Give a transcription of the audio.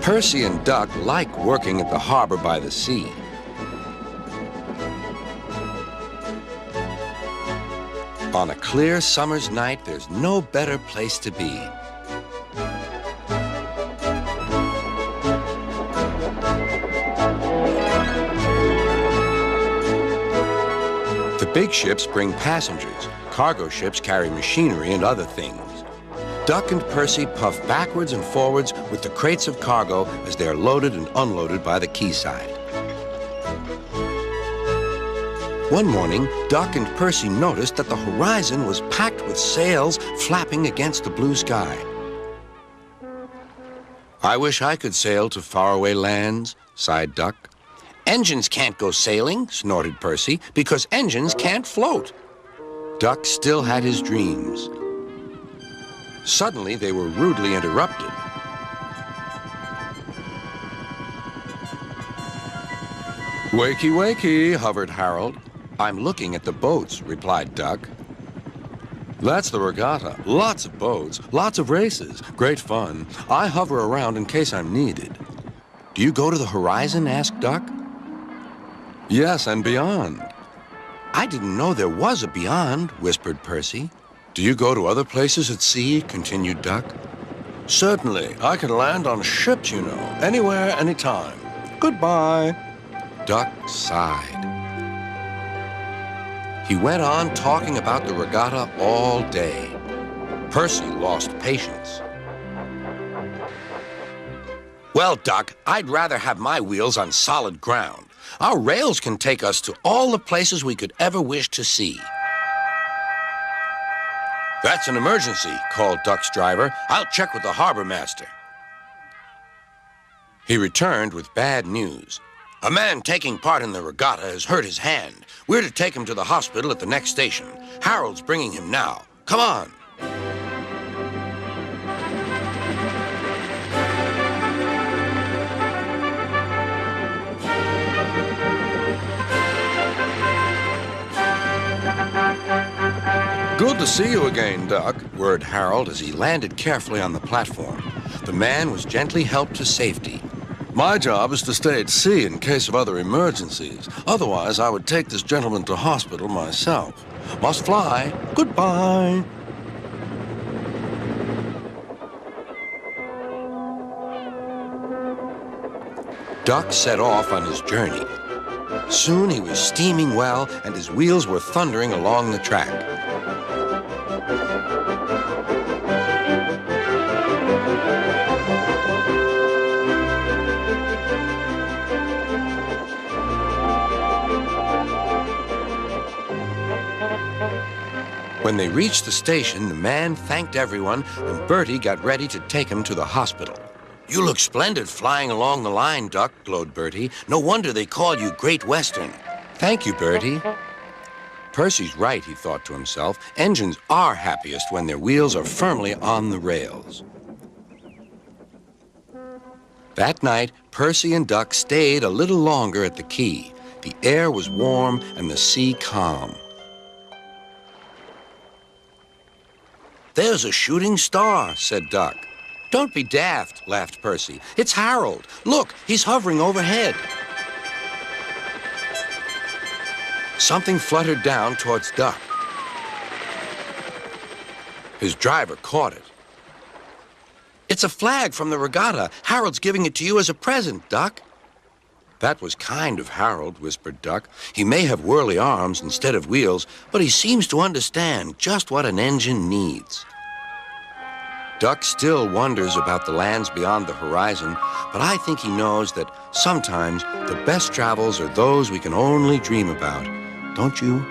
Percy and Duck like working at the harbor by the sea. On a clear summer's night, there's no better place to be. The big ships bring passengers. Cargo ships carry machinery and other things. Duck and Percy puff backwards and forwards with the crates of cargo as they are loaded and unloaded by the quayside. One morning, Duck and Percy noticed that the horizon was packed with sails flapping against the blue sky. "I wish I could sail to faraway lands," sighed Duck. "Engines can't go sailing," snorted Percy, "because engines can't float." Duck still had his dreams. Suddenly, they were rudely interrupted. "Wakey, wakey," hovered Harold. "I'm looking at the boats," replied Duck. "That's the regatta. Lots of boats, lots of races, great fun. I hover around in case I'm needed." "Do you go to the horizon?" asked Duck. "Yes, and beyond." "I didn't know there was a beyond," whispered Percy. "Do you go to other places at sea?" continued Duck. "Certainly. I can land on ships, you know, anywhere, anytime. Goodbye." Duck sighed. He went on talking about the regatta all day. Percy lost patience. "Well, Duck, I'd rather have my wheels on solid ground. Our rails can take us to all the places we could ever wish to see." "That's an emergency," called Duck's driver. "I'll check with the harbor master." He returned with bad news. "A man taking part in the regatta has hurt his hand. We're to take him to the hospital at the next station. Harold's bringing him now. Come on." "Good to see you again, Duck," whirred Harold as he landed carefully on the platform. The man was gently helped to safety. "My job is to stay at sea in case of other emergencies. Otherwise, I would take this gentleman to hospital myself. Must fly. Goodbye." Duck set off on his journey. Soon he was steaming well, and his wheels were thundering along the track. When they reached the station, the man thanked everyone, and Bertie got ready to take him to the hospital. "You look splendid flying along the line, Duck," glowed Bertie. "No wonder they call you Great Western." "Thank you, Bertie." Percy's right, he thought to himself. Engines are happiest when their wheels are firmly on the rails. That night, Percy and Duck stayed a little longer at the quay. The air was warm and the sea calm. "There's a shooting star," said Duck. "Don't be daft," laughed Percy. "It's Harold. Look, he's hovering overhead." Something fluttered down towards Duck. His driver caught it. "It's a flag from the regatta. Harold's giving it to you as a present, Duck." "That was kind of Harold," whispered Duck. "He may have whirly arms instead of wheels, but he seems to understand just what an engine needs." Duck still wonders about the lands beyond the horizon, but I think he knows that sometimes the best travels are those we can only dream about. Don't you?